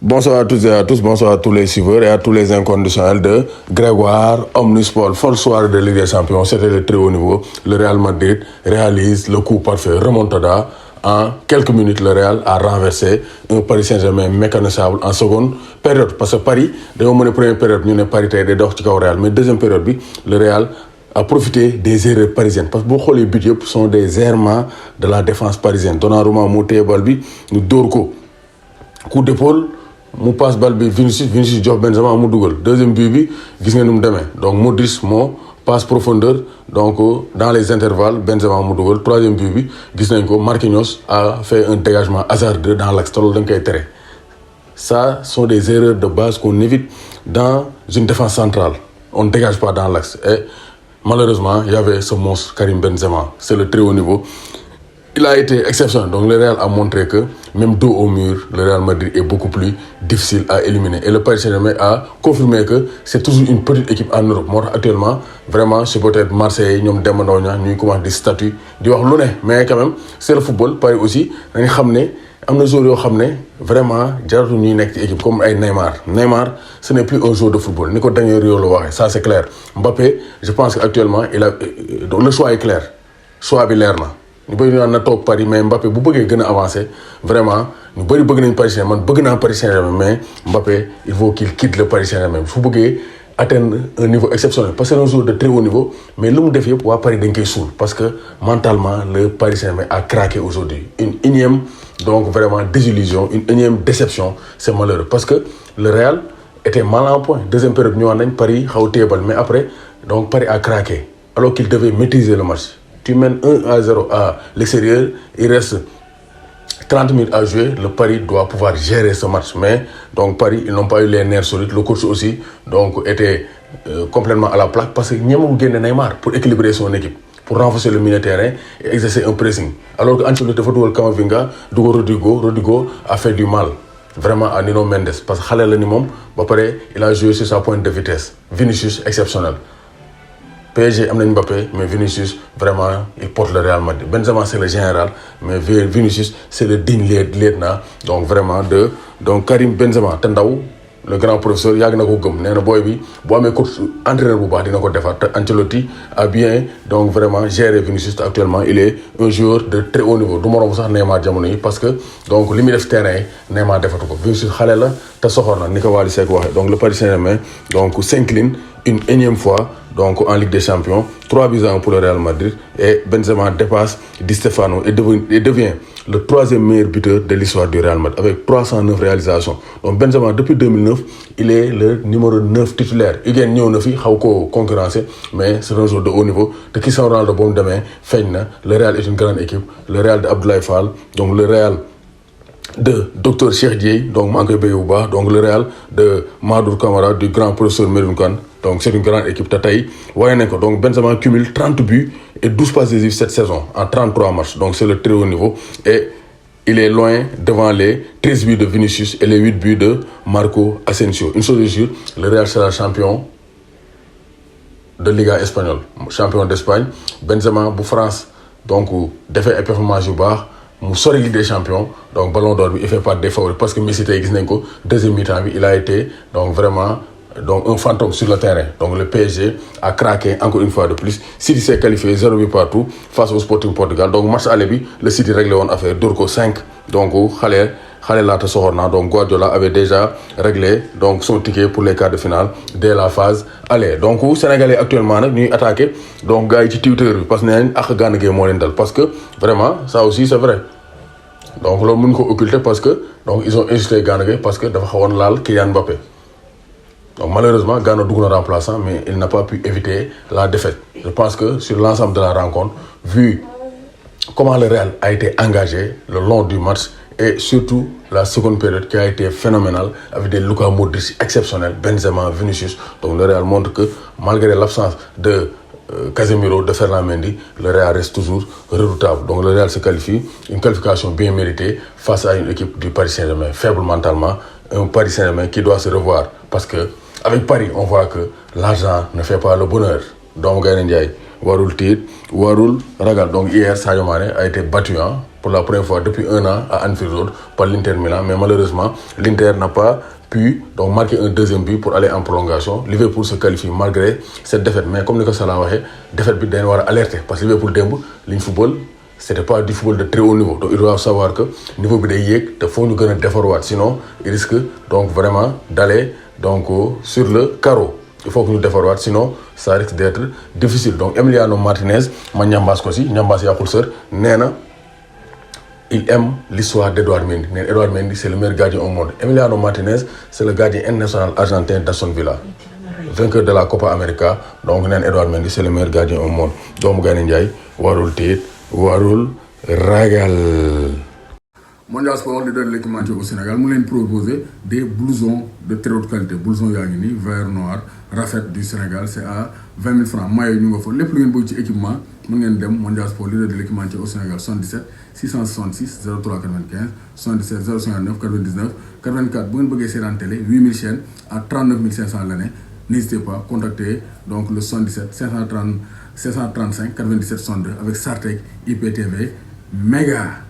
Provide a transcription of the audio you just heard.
Bonsoir à toutes et à tous, bonsoir à tous les suiveurs et à tous les inconditionnels de Grégoire Omnisport. Fort soir de Ligue des Champions, c'était le très haut niveau. Le Real Madrid réalise le coup parfait, remontada. En quelques minutes, le Real a renversé un Paris Saint-Germain mécanisable en seconde période. Parce que Paris, dañoo mën a première période ñu ne Paris tey day dox ci kaw Real mais deuxième période bi le Real a profité des erreurs parisiennes parce que boo xoolee but yëpp sont des errements de la défense parisienne. Donnarumma moo téye bal bi ñu dóor ko coup d'épaule. mu passe bal bi Vinicius jox Benzema mu dugal deuxième but bi gis nga ni mu demee donc Modric moo passe profondeur donc dans les intervalles Benzema mu dugal troisième but bi gis nañ ko Marquinhos a fait un dégagement hasardeux dans l'axe te loolu da nga koy tere. Ça sont des erreurs de base qu'on évite dans une défense centrale on ne dégage pas dans l'axe et malheureusement il y avait ce monstre Karim Benzema c'est le très haut niveau. Il a été exceptionnel. Donc le Real a montré que même dos au mur, le Real Madrid est beaucoup plus difficile à éliminer. Et le Paris Saint-Germain a confirmé que c'est toujours une petite équipe en Europe. Moi, actuellement, vraiment, c'est peut-être Marseille, nous demandons, nous commençons des statuts, du wax lu ne mais quand même, c'est le football. Paris aussi, dañu xam ne am na joueurs yoo xam ne vraiment jaratu ñuy nekk ci équipe comme ay Neymar. Neymar, ce n'est plus un joueur de football. Ni ko Daniel Rio la waxee, ça c'est clair. Mbappé, je pense qu'actuellement, le choix est clair. Choix bi leer na. ñu bëri naan na toog Paris mais Mbappé bu bëggee gën a avancer vraiment ñu bëri bëgg nañ Paris Saint-Germain man bëgg naa Paris Saint-Germain mais Mbappé il faut qu'il quitte le Paris Saint-Germain su bëggee atteindre un niveau exceptionnel parce que c'est un joueur de très haut niveau mais lu mu def yëpp waa Paris dañ koy suul parce que mentalement le Paris Saint-Germain a craqué aujourd'hui une énième donc vraiment désillusion une énième déception c'est malheureux parce que le Real était mal en point deuxième période ñëwaat nañ Paris xaw téebal mais après donc Paris a craqué alors qu'il devait maîtriser le match. Tu mènes 1-0 à l'extérieur, il reste 30 minutes à jouer, le Paris doit pouvoir gérer ce match. Mais donc Paris, ils n'ont pas eu les nerfs solides. Le coach aussi donc, était complètement à la plaque parce qu'il n'y a pas Neymar pour équilibrer son équipe, pour renforcer le milieu de terrain et exercer un pressing. Alors qu'Ancelotti Football Kamavinga, Rodrigo a fait du mal vraiment à Nuno Mendes parce que Khaled Lanimom, il a joué sur sa pointe de vitesse. Vinicius exceptionnel. PSG am nañ Mbappé mais Vinicius vraiment il porte le Real Madrid Benzema c'est le général mais Vinicius c'est le digne lieutenant donc vraiment de donc Karim Benzema te ndaw le grand professeur yàgg na ko gëm nee na booy bi boo amee coach entraîneur bu baax dina ko defar te Ancelotti a bien donc vraiment géré Vinicius te actuellement il est un joueur de très haut niveau du moroom sax Neymar jamono yi parce que donc li muy def terrain yi Neymar defatu ko Vinicius xale la te soxor na ni ko Wally Seck waxee donc le Paris Saint-Germain donc s'incline une énième fois donc en Ligue des Champions 3-1 pour le Real Madrid et Benzema dépasse Di Stefano et devient le troisième meilleur buteur de l'histoire du Real Madrid avec 309 réalisations donc Benzema depuis 2009 il est le numéro 9 titulaire Higuaín ñëw na fi xaw ko concurrencer mais c'est un joueur de haut niveau te Cristiano Ronaldo boobu demee feeñ na le Real est une grande équipe le Real de Abdoulaye Fall donc le Real de Docteur Cheikh Dieye donc maa ngi koy bëgg bu baax donc le Real de Madour Camara du grand professeur Medoune Kane donc c'est une grande équipe te tey waaye nañ ko donc Benzema cumule 30 buts et 12 passes décisives cette saison en 33 matchs donc c'est le très haut niveau et il est loin devant les 13 buts de Vinicius et les 8 buts de Marco Asensio une chose est sûre le Real sera champion de Liga espagnole champion d'Espagne Benzema bu France donc defee ay performances yu baax mu sori Ligue des Champions donc Ballon d'Or bi il fait partie des favoris parce que Messi tey gis nañ ko deuxième mi-temps bi il a été donc vraiment donc un fantôme sur le terrain donc le PSG a craqué encore une fois de plus City s'est qualifié 0 but partout face au Sporting Portugal donc match aller bi le City réglé woon affaire dóor ko 5 donc xale laata soxor na donc Guardiola avait déjà réglé donc son ticket pour les quarts de finale dès la phase aller donc Sénégalais actuellement nag ñuy attaqué donc gars yi ci Twitter bi parce que nee nañ ak Gana Gueye moo leen dal parce que vraiment ça aussi c'est vrai donc loolu mën ko occulter parce que donc ils ont insulté Gana Gueye parce que dafa xawoon laal Kylian Mbappé donc malheureusement Gana dugg na remplaçant mais il n'a pas pu éviter la défaite je pense que sur l'ensemble de la rencontre vu comment le Real a été engagé le long du match et surtout la seconde période qui a été phénoménale avec des Luka Modric exceptionnels Benzema Vinicius donc le Real montre que malgré l'absence de Casemiro de Ferland Mendy le Real reste toujours redoutable donc le Real se qualifie une qualification bien méritée face à une équipe du Paris Saint-Germain faible mentalement un Paris Saint-Germain qui doit se revoir parce que avec Paris on voit que l'argent ne fait pas le bonheur doomu Gaynde Njaay warul tiit warul ragal donc hier Sadio Mané a été battu pour la première fois depuis 1 an à Anfield Road par l'Inter Milan. Mais malheureusement, l'Inter n'a pas pu donc marquer un deuxième but pour aller en prolongation. Liverpool se qualifie malgré cette défaite. Mais comme le Salah waxee défaite bi dañ war a alerter parce que Liverpool démb liñ football c'était pas du football de très haut niveau. Donc ils doivent savoir que niveau bi day yéeg te faut ñu gën a defarwaat sinon ils risquent donc vraiment d'aller donc sur le carreau. Il faut que ñu defarwaat sinon ça risque d'être difficile. Donc Emiliano Martinez ma ñambaas ko si ñambaas yàqul sër nee na il aime l'histoire d'Edouard Mendy. Edouard Mendy, c'est le meilleur gardien au monde. Emiliano Martinez, c'est le gardien international argentin d'Aston Villa. Vainqueur de la Copa América. Donc, Edouard Mendy, c'est le meilleur gardien au monde. Donc, Gane Ndiaye, warul tiit, warul ragal. Mondial Sport, leader de l'équipementier au Sénégal, nous avons proposé des blousons de très haute qualité. Blousons Yagini, vert noir, Rafet du Sénégal, c'est à 20 000 francs. Maillot, nous avons les plus beaux équipements. Nous avons Mondial Sport, leader de l'équipementier au Sénégal, 77 666 03 95, 77 059 99 84. Vous avez une télé, 8000 chaînes à 39 500 l'année. N'hésitez pas à contacter donc le 77 535 97 62 avec Sartec IPTV Méga.